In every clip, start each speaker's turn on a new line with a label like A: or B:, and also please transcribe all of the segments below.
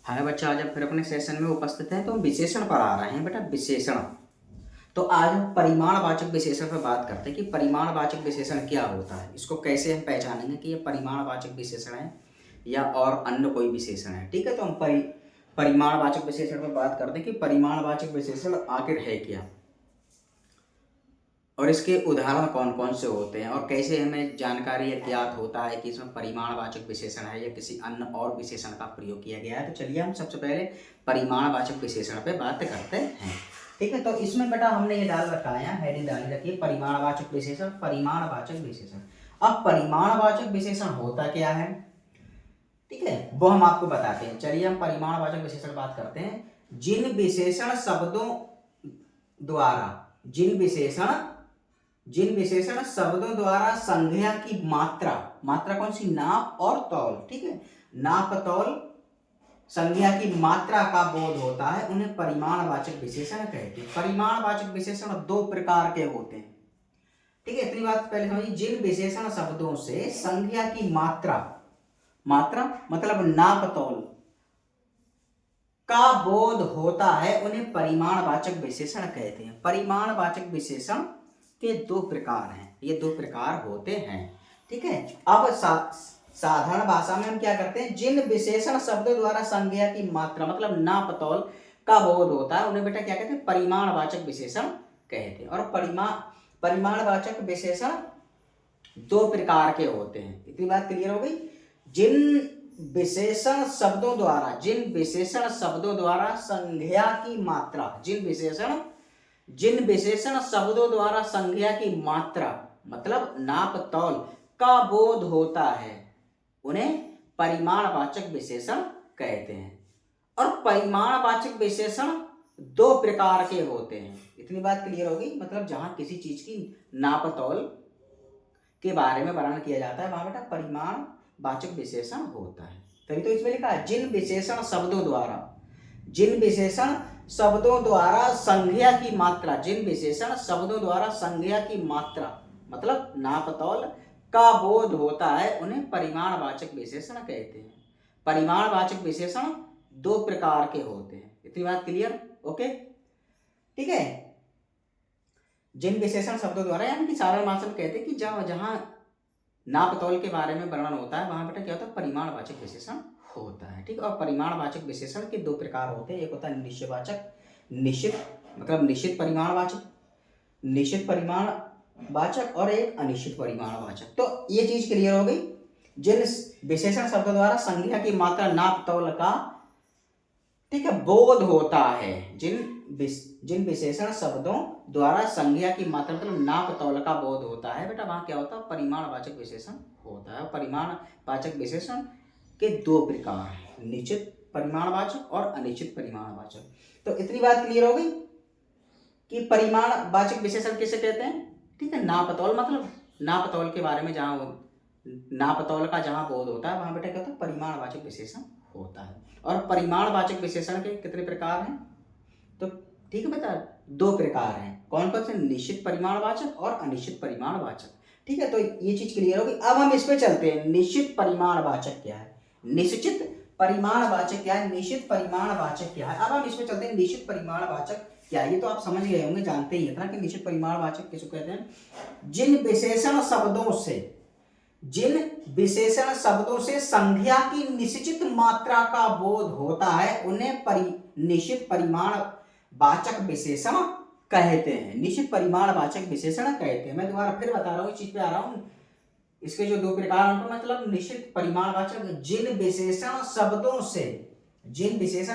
A: हाय बच्चा, आज आप फिर अपने सेशन में उपस्थित हैं। तो हम विशेषण पढ़ा रहे हैं बेटा, विशेषण। तो आज हम परिमाणवाचक विशेषण पर बात करते हैं कि परिमाणवाचक विशेषण क्या होता है, इसको कैसे हम पहचानेंगे कि ये परिमाणवाचक विशेषण है या और अन्य कोई विशेषण है। ठीक है, तो हम परिमाणवाचक विशेषण पर बात करते हैं कि परिमाणवाचक विशेषण आखिर है क्या और इसके उदाहरण कौन कौन से होते हैं और कैसे हमें जानकारी या ज्ञात होता है कि इसमें परिमाणवाचक विशेषण है या किसी अन्य और विशेषण का प्रयोग किया गया है। तो चलिए हम सबसे पहले परिमाणवाचक विशेषण पे बात करते हैं। ठीक है, तो इसमें बेटा हमने ये डाल रखा है, हेडिंग डाली रखी है परिमाणवाचक विशेषण, परिमाणवाचक विशेषण। अब परिमाणवाचक विशेषण होता क्या है, ठीक है, वो हम आपको बताते हैं। चलिए हम परिमाणवाचक विशेषण बात करते हैं। जिन विशेषण शब्दों द्वारा जिन विशेषण शब्दों द्वारा संज्ञा की मात्रा कौन सी, नाप और तौल, ठीक है, नाप तौल संज्ञा की मात्रा का बोध होता है, उन्हें परिमाणवाचक विशेषण कहते हैं। परिमाणवाचक विशेषण दो प्रकार के होते हैं। ठीक है, इतनी बात पहले समझिए। जिन विशेषण शब्दों से संज्ञा की मात्रा मतलब नाप तौल का बोध होता है, उन्हें परिमाणवाचक विशेषण कहते हैं। परिमाणवाचक विशेषण के दो प्रकार हैं, ये दो प्रकार होते हैं। ठीक है, अब साधारण भाषा में हम क्या करते हैं, जिन विशेषण शब्दों द्वारा संज्ञा की मात्रा मतलब नाप तौल का बोध होता है, उन्हें बेटा क्या कहते हैं, परिमाणवाचक विशेषण कहते हैं। और परिमाणवाचक विशेषण दो प्रकार के होते हैं। इतनी बात क्लियर हो गई। जिन विशेषण शब्दों द्वारा संज्ञा की मात्रा, जिन विशेषण शब्दों द्वारा संज्ञा की मात्रा मतलब नाप तौल का बोध होता है, उन्हें परिमाणवाचक विशेषण कहते हैं। और परिमाणवाचक विशेषण दो प्रकार के होते हैं। इतनी बात क्लियर होगी। मतलब जहां किसी चीज की नाप तौल के बारे में वर्णन किया जाता है, वहां बेटा परिमाणवाचक विशेषण होता है। तभी तो इसमें लिखा है जिन विशेषण शब्दों द्वारा संज्ञा की मात्रा मतलब नाप तौल का बोध होता है, उन्हें परिमाणवाचक विशेषण कहते हैं। परिमाणवाचक विशेषण दो प्रकार के होते हैं। इतनी बात क्लियर, ओके, ठीक है। जिन विशेषण शब्दों द्वारा, यानी कि साधारण भाषा में कहते हैं कि जहां नाप तौल के बारे में वर्णन होता है, वहां बेटा क्या होता है, परिमाणवाचक विशेषण होता है। ठीक, और परिमाणवाचक विशेषण के दो प्रकार होते हैं। एक होता है निश्चित परिमाणवाचक और एक अनिश्चित परिमाणवाचक। तो ये चीज क्लियर हो गई। जिन विशेषण शब्दों द्वारा संज्ञा की मात्रा नाप तौल का, ठीक है, बोध होता है, जिन विशेषण शब्दों द्वारा संज्ञा की मात्रा मतलब नाप तौल का बोध होता है, बेटा वहां क्या होता है, परिमाणवाचक विशेषण होता है। परिमाणवाचक विशेषण के दो प्रकार हैं, निश्चित परिमाणवाचक और अनिश्चित परिमाणवाचक। तो इतनी बात क्लियर हो गई कि परिमाणवाचक विशेषण किसे कहते हैं। ठीक है, नाप तौल मतलब नाप तौल के बारे में नाप तौल का जहां बोध होता है, वहां बेटा क्या होता है, परिमाणवाचक विशेषण होता है। और परिमाणवाचक विशेषण के कितने प्रकार हैं, तो ठीक है बेटा, दो प्रकार हैं। कौन कौन से, निश्चित परिमाणवाचक और अनिश्चित परिमाणवाचक। ठीक है, तो ये चीज क्लियर होगी। अब हम इस पे चलते हैं, निश्चित परिमाणवाचक क्या है, निश्चित परिमाणवाचक क्या है, निश्चित परिमाणवाचक क्या है। अब हम इसमें चलते हैं, निश्चित परिमाणवाचक क्या है। ये तो आप समझ गए होंगे, जानते ही इतना कि निश्चित परिमाणवाचक किसको कहते हैं। जिन विशेषण शब्दों से संज्ञा की निश्चित मात्रा का बोध होता है, उन्हें निश्चित परिमाणवाचक विशेषण कहते हैं। निश्चित परिमाणवाचक विशेषण कहते हैं। मैं दोबारा फिर बता रहा हूँ, इस चीज पे आ रहा हूँ। इसके जो दो प्रकार हैं, मतलब निश्चित परिमाणवाचक, जिन विशेषण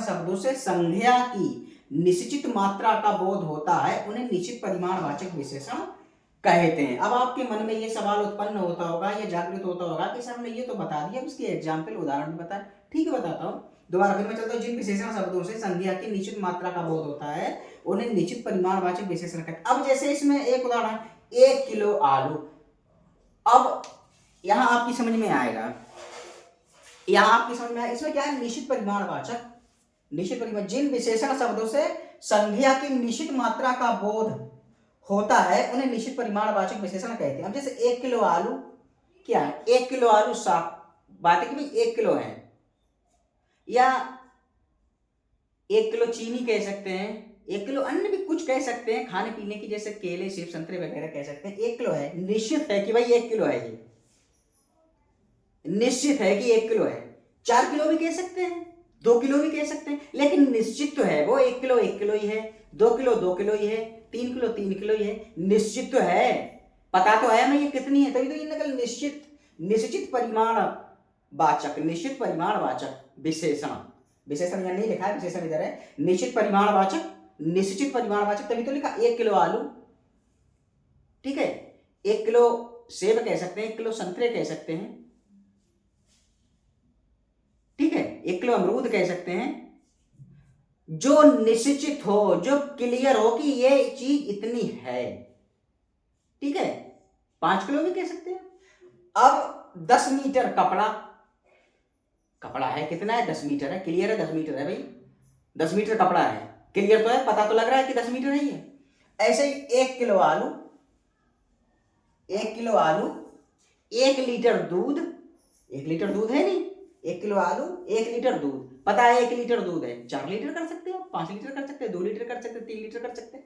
A: शब्दों से संज्ञा की निश्चित मात्रा का बोध होता है, उन्हें निश्चित परिमाणवाचक विशेषण कहते हैं। अब आपके मन में ये सवाल उत्पन्न होता होगा, ये जागृत होता होगा कि सर ने ये तो बता दिया, इसकी एग्जाम्पल उदाहरण भी बताया। ठीक है, बताता हूँ दोबारा फिर मैं चलता हूँ। जिन विशेषण शब्दों से संज्ञा की निश्चित मात्रा का बोध होता है, उन्हें निश्चित परिमाणवाचक विशेषण कहते हैं। अब जैसे इसमें एक उदाहरण, 1 किलो आलू। अब यहां आपकी समझ में आएगा, इसमें क्या है, निश्चित परिमाणवाचक, जिन विशेषण शब्दों से संज्ञा की निश्चित मात्रा का बोध होता है, उन्हें निश्चित परिमाणवाचक विशेषण कहते हैं। अब जैसे 1 किलो आलू क्या है, 1 किलो आलू साफ बात है कि भाई 1 किलो है, या 1 किलो चीनी कह सकते हैं, 1 किलो अन्य भी कुछ कह सकते हैं खाने पीने की, जैसे केले सेब संतरे वगैरह कह सकते हैं। 1 किलो है, निश्चित है कि भाई 1 किलो है, ये निश्चित है कि 1 किलो है। 4 किलो भी कह सकते हैं, 2 किलो भी कह सकते हैं, लेकिन निश्चित तो है वो 1 किलो 1 किलो ही है, 2 किलो 2 किलो ही है, 3 किलो 3 किलो ही है, निश्चित तो है, पता तो है हमें ये कितनी है, तभी तो ये नकल निश्चित, निश्चित परिमाण वाचक, निश्चित परिमाण वाचक विशेषण, विशेषण यहाँ नहीं लिखा है, विशेषण इधर है, निश्चित परिमाण वाचक, निश्चित परिमाण वाचक, तभी तो लिखा 1 किलो आलू, ठीक है, 1 किलो सेब कह सकते हैं, 1 किलो संतरे कह सकते हैं, ठीक है, 1 किलो अमरूद कह सकते हैं, जो निश्चित हो, जो क्लियर हो कि ये चीज इतनी है, ठीक है। 5 किलो भी कह सकते हैं। अब 10 मीटर कपड़ा, कपड़ा है कितना है, 10 मीटर है, क्लियर है 10 मीटर है भाई, 10 मीटर कपड़ा है, क्लियर तो है, पता तो लग रहा है कि 10 मीटर है ये। ऐसे ही 1 किलो आलू, 1 किलो आलू, 1 लीटर दूध, 1 लीटर दूध है नहीं, 1 किलो आलू 1 लीटर दूध, पता है 1 लीटर दूध है, 4 लीटर कर सकते हो, 5 लीटर कर सकते हैं, 2 लीटर कर सकते हैं, 3 लीटर कर सकते हैं,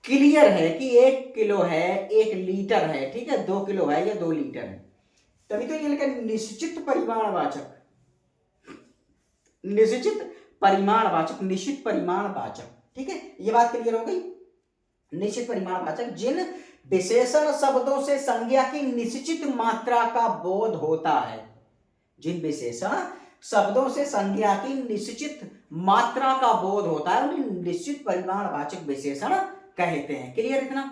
A: क्लियर है कि 1 किलो है, 1 लीटर है, ठीक है, 2 किलो है या 2 लीटर है, तभी तो ये लिखा निश्चित परिमाणवाचक, निश्चित परिमाणवाचक, निश्चित परिमाणवाचक, ठीक है, ये बात क्लियर हो गई। निश्चित परिमाणवाचक जिन विशेषण शब्दों से संज्ञा की निश्चित मात्रा का बोध होता है, जिन विशेषण शब्दों से संज्ञा की निश्चित मात्रा का बोध होता है उन्हें निश्चित परिमाणवाचक विशेषण कहते हैं, क्लियर इतना।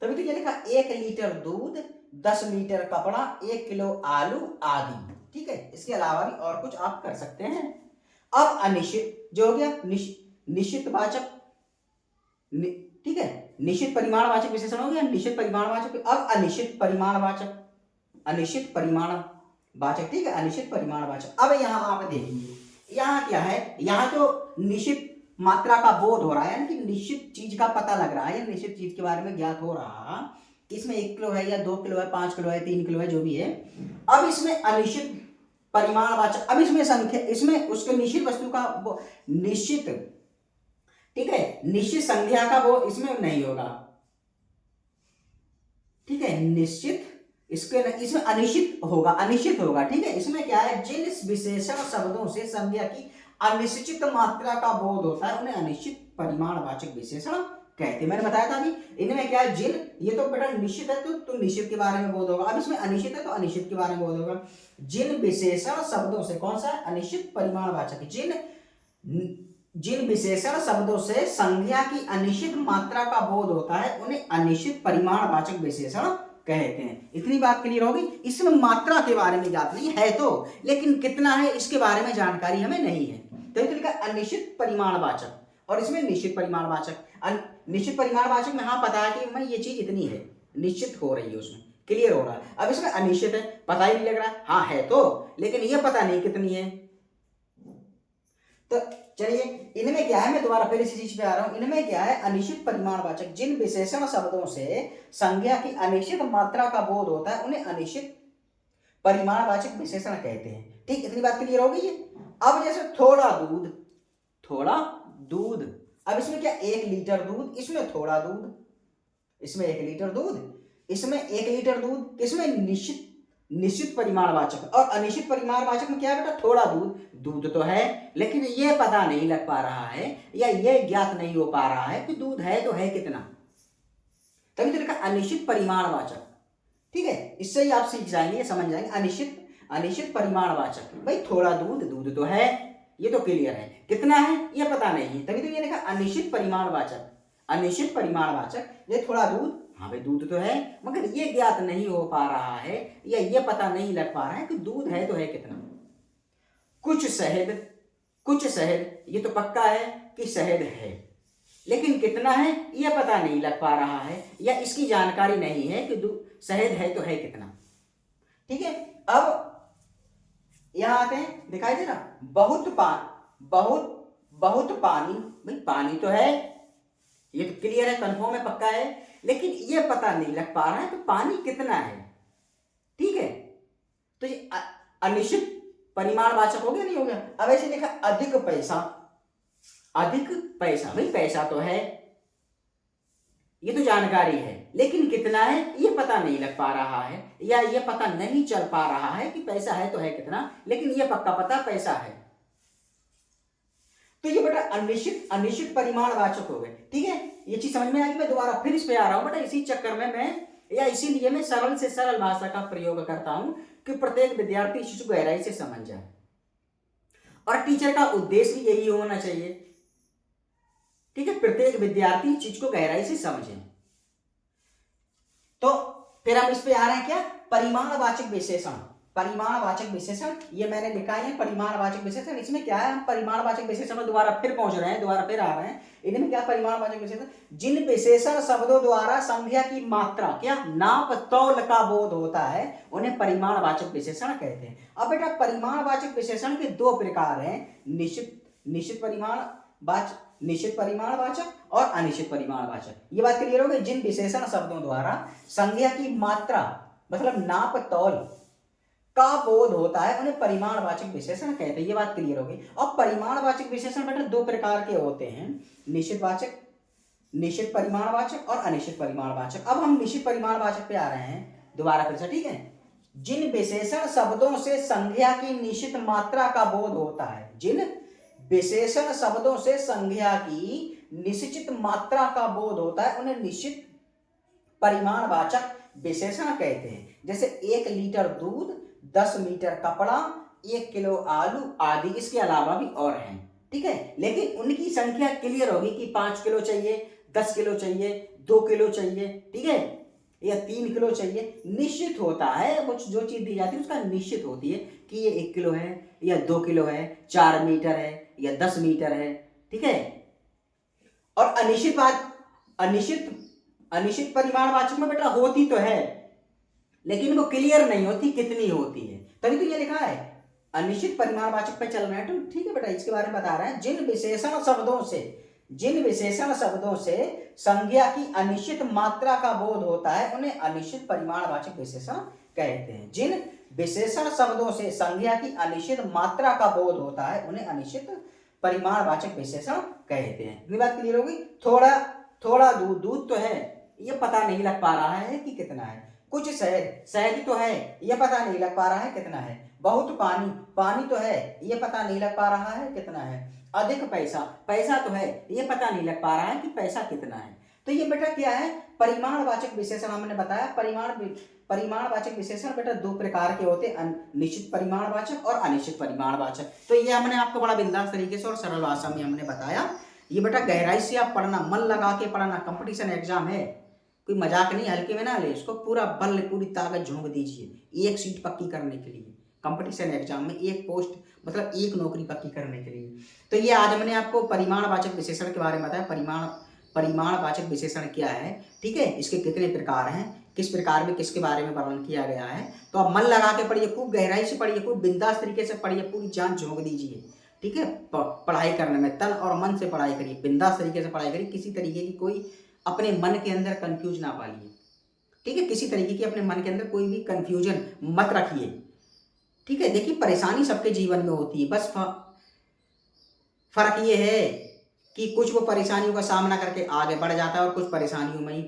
A: तभी तो ये लिखा 1 लीटर दूध, 10 मीटर कपड़ा, 1 किलो आलू आदि, ठीक है, इसके अलावा भी और कुछ आप कर सकते हैं। अब अनिश्चित जो हो गया निश्चित वाचक, ठीक है, निश्चित परिमाणवाचक विशेषण हो गया, निश्चित परिमाणवाचक। अब अनिश्चित परिमाणवाचक, अनिश्चित परिमाणवाचक, ठीक है, अनिश्चित परिमाणवाचक। अब यहाँ आप देखिए यहाँ क्या है, यहाँ तो निश्चित मात्रा का बोध हो रहा है, यानी कि निश्चित चीज का पता लग रहा है, या निश्चित चीज के बारे में ज्ञात हो रहा कि इसमें 1 किलो है या 2 किलो है, 5 किलो है, 3 किलो है, जो भी है। अब इसमें अनिश्चित परिमाणवाचक, अब इसमें संख्या, इसमें उसके निश्चित वस्तु का निश्चित, ठीक है, निश्चित संख्या का वो इसमें नहीं होगा, ठीक है, निश्चित इसके इसमें अनिश्चित होगा, अनिश्चित होगा, ठीक है। इसमें क्या है, जिन विशेषण शब्दों से संज्ञा की अनिश्चित मात्रा का बोध होता है उन्हें अनिश्चित परिमाणवाचक विशेषण कहते हैं। मैंने बताया था अभी, इनमें क्या है, जिन, ये तो बेटा निश्चित है तो निश्चित के बारे में बोध होगा, अब इसमें अनिश्चित है तो अनिश्चित के बारे में बोध होगा। जिन विशेषण शब्दों से, कौन सा है, अनिश्चित परिमाणवाचक, जिन विशेषण शब्दों से संज्ञा की अनिश्चित मात्रा का बोध होता है उन्हें अनिश्चित परिमाणवाचक विशेषण कहते हैं। इतनी बात क्लियर होगी। इसमें मात्रा के बारे में ज्ञात नहीं है तो, लेकिन कितना है इसके बारे में जानकारी हमें नहीं है, तो लिखा अनिश्चित परिमाणवाचक, और इसमें निश्चित परिमाणवाचक। निश्चित परिमाणवाचक में हाँ पता है कि मैं ये चीज इतनी है, निश्चित हो रही है, उसमें क्लियर हो रहा है। अब इसमें अनिश्चित है, पता ही नहीं लग रहा, हाँ है तो, लेकिन ये पता नहीं कितनी है। तो चलिए इनमें क्या है, मैं दोबारा फिर इसी चीज पे आ रहा हूं, इनमें क्या है, अनिश्चित परिमाणवाचक, जिन विशेषण शब्दों से संज्ञा की अनिश्चित मात्रा का बोध होता है उन्हें अनिश्चित परिमाणवाचक विशेषण कहते हैं, ठीक, इतनी बात क्लियर हो गई है। अब जैसे थोड़ा दूध, थोड़ा दूध, अब इसमें क्या, 1 लीटर दूध, इसमें थोड़ा दूध, इसमें 1 लीटर दूध, इसमें 1 लीटर दूध, इसमें निश्चित परिमाणवाचक, और अनिश्चित परिमाणवाचक में क्या है बेटा, थोड़ा दूध, दूध तो है लेकिन ये पता नहीं लग पा रहा है, या ये ज्ञात नहीं हो पा रहा है कि दूध है तो है कितना, तभी तो लिखा अनिश्चित परिमाणवाचक, ठीक है। इससे ही आप सीख जाएंगे, समझ जाएंगे, अनिश्चित परिमाणवाचक, भाई थोड़ा दूध, दूध तो है, ये तो क्लियर है, कितना है ये पता नहीं है, तभी तो ये लिखा अनिश्चित परिमाणवाचक, अनिश्चित परिमाणवाचक, ये थोड़ा दूध, हाँ भाई दूध तो है, मगर ये ज्ञात नहीं हो पा रहा है, या ये पता नहीं लग पा रहा है कि दूध है तो है कितना। कुछ शहद, ये तो पक्का है कि शहद है, लेकिन कितना है ये पता नहीं लग पा रहा है, या इसकी जानकारी नहीं है कि शहद है तो है कितना, ठीक है। अब यहां आते हैं, दिखाई दे रहा, बहुत पानी, भाई पानी तो है, ये तो क्लियर है, कंफर्म है, पक्का है, लेकिन ये पता नहीं लग पा रहा है कि पानी कितना है, ठीक है। तो ये अनिश्चित परिमाणवाचक हो गया, नहीं हो गया। अब ऐसे लिखा अधिक पैसा, अधिक पैसा, भाई पैसा तो है, ये तो जानकारी है, लेकिन कितना है ये पता नहीं लग पा रहा है, या ये पता नहीं चल पा रहा है कि पैसा है तो है कितना, लेकिन ये पक्का पता पैसा है। तो ये बेटा अनिश्चित अनिश्चित परिमाणवाचक हो गए। ठीक है, ये चीज समझ में आई। मैं दोबारा फिर इस पे आ रहा हूं बेटा, इसी चक्कर में मैं, या इसीलिए मैं सरल से सरल भाषा का प्रयोग करता हूं कि प्रत्येक विद्यार्थी इस चीज को गहराई से समझ जाए, और टीचर का उद्देश्य भी यही होना चाहिए। ठीक है, प्रत्येक विद्यार्थी चीज को गहराई से समझे। तो फिर हम इस पे आ रहे हैं क्या, परिमाणवाचक विशेषण। परिमाणवाचक विशेषण ये मैंने लिखा है, परिमाणवाचक विशेषण। इसमें क्या है, हम परिमाणवाचक विशेषण में दोबारा फिर पहुंच रहे हैं, दोबारा फिर आ रहे हैं। इनमें क्या, परिमाणवाचक विशेषण जिन विशेषण शब्दों द्वारा संख्या की मात्रा, क्या, नाप तौल का बोध होता है, उन्हें परिमाणवाचक विशेषण कहते हैं। अब बेटा परिमाणवाचक विशेषण के दो प्रकार हैं, निश्चित परिमाणवाचक और अनिश्चित परिमाणवाचक। ये बात क्लियर हो गई। जिन विशेषण शब्दों द्वारा संज्ञा की मात्रा मतलब नाप तौल का बोध होता है, उन्हें परिमाणवाचक विशेषण कहते हैं। ये बात क्लियर हो गई। अब परिमाणवाचक विशेषण बेटा दो प्रकार के होते हैं, निश्चित परिमाणवाचक और अनिश्चित परिमाणवाचक। अब हम निश्चित परिमाणवाचक पे आ रहे हैं दोबारा फिर से। ठीक है, जिन विशेषण शब्दों से संज्ञा की निश्चित मात्रा का बोध होता है, जिन विशेषण शब्दों से संज्ञा की निश्चित मात्रा का बोध होता है, उन्हें निश्चित परिमाणवाचक विशेषण कहते हैं। जैसे 1 लीटर दूध, 10 मीटर कपड़ा, 1 किलो आलू आदि, इसके अलावा भी और हैं। ठीक है, लेकिन उनकी संख्या क्लियर होगी कि 5 किलो चाहिए, 10 किलो चाहिए, 2 किलो चाहिए, ठीक है, या 3 किलो चाहिए। निश्चित होता है, कुछ जो चीज दी जाती है उसका निश्चित होती है कि ये 1 किलो है या 2 किलो है, 4 मीटर है या 10 मीटर है। ठीक है, और अनिश्चित परिमाणवाचक में बेटा होती तो है, लेकिन वो क्लियर नहीं होती कितनी होती है, तभी तो ये लिखा है अनिश्चित परिमाणवाचक पे चल रहे हैं। तो ठीक है बेटा, इसके बारे में बता रहे हैं। जिन विशेषण शब्दों से संज्ञा की अनिश्चित मात्रा का बोध होता है, उन्हें अनिश्चित परिमाणवाचक विशेषण कहते हैं। जिन विशेषण शब्दों से संज्ञा की अनिश्चित मात्रा का बोध होता है, उन्हें अनिश्चित परिमाणवाचक विशेषण कहते हैं। ये बात क्लियर होगी। थोड़ा दूध तो है, ये पता नहीं लग पा रहा है कि कितना है। कुछ शहद तो है, ये पता नहीं लग पा रहा है कितना है। बहुत पानी तो है, ये पता नहीं लग पा रहा है कितना है। अधिक पैसा तो है, ये पता नहीं लग पा रहा है कि पैसा कितना है। तो ये बेटा क्या है, परिमाणवाचक विशेषण हमने बताया। परिमाणवाचक विशेषण बेटा दो प्रकार के होते हैं, निश्चित परिमाणवाचक और अनिश्चित परिमाणवाचक। तो ये हमने आपको बड़ा बिंदास तरीके से और सरल भाषा में हमने बताया। ये बेटा गहराई से आप पढ़ना, मन लगा के पढ़ना। कंपटीशन एग्जाम है, कोई मजाक नहीं, हल्के में ना ले इसको, पूरी ताकत झोंक दीजिए एक सीट पक्की करने के लिए। कंपटीशन एग्जाम में एक पोस्ट मतलब एक नौकरी पक्की करने के लिए। तो ये आज हमने आपको परिमाणवाचक विशेषण के बारे में बताया। परिमाणवाचक विशेषण क्या है, ठीक है, इसके कितने प्रकार हैं, किस प्रकार में किसके बारे में वर्णन किया गया है। तो आप मन लगा के पढ़िए, खूब गहराई से पढ़िए, खूब बिंदास तरीके से पढ़िए, पूरी जान झोंक दीजिए। ठीक है, पढ़ाई करने में तन और मन से पढ़ाई करिए, बिंदास तरीके से पढ़ाई करिए। किसी तरीके की कोई अपने मन के अंदर कंफ्यूज ना पालिए। ठीक है, किसी तरीके की अपने मन के अंदर कोई भी कंफ्यूजन मत रखिए। ठीक है, देखिए परेशानी सबके जीवन में होती है, बस फर्क ये है कि कुछ वो परेशानियों का सामना करके आगे बढ़ जाता है और कुछ परेशानियों में ही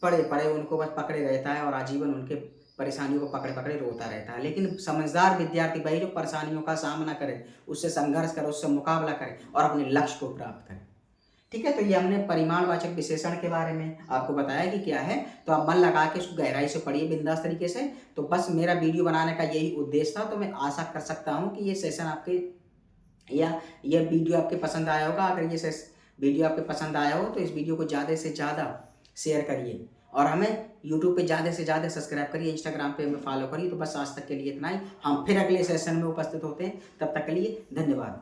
A: पड़े उनको बस पकड़े रहता है और आजीवन उनके परेशानियों को पकड़े रोता रहता है। लेकिन समझदार विद्यार्थी भाई जो परेशानियों का सामना करे, उससे संघर्ष करे, उससे मुकाबला करे और अपने लक्ष्य को प्राप्त करे। ठीक है, तो ये हमने परिमाणवाचक विशेषण के बारे में आपको बताया कि क्या है। तो आप मन लगा के इसको गहराई से पढ़िए बिंदास तरीके से। तो बस मेरा वीडियो बनाने का यही उद्देश्य था। तो मैं आशा कर सकता हूँ कि ये सेशन आपके या यह वीडियो आपके पसंद आया होगा। अगर ये वीडियो आपके पसंद आया हो तो इस वीडियो को ज़्यादा से ज़्यादा शेयर करिए और हमें यूट्यूब पे ज़्यादा से ज़्यादा सब्सक्राइब करिए, इंस्टाग्राम पे हमें फॉलो करिए। तो बस आज तक के लिए इतना ही। हम फिर अगले सेशन में उपस्थित होते हैं, तब तक के लिए धन्यवाद।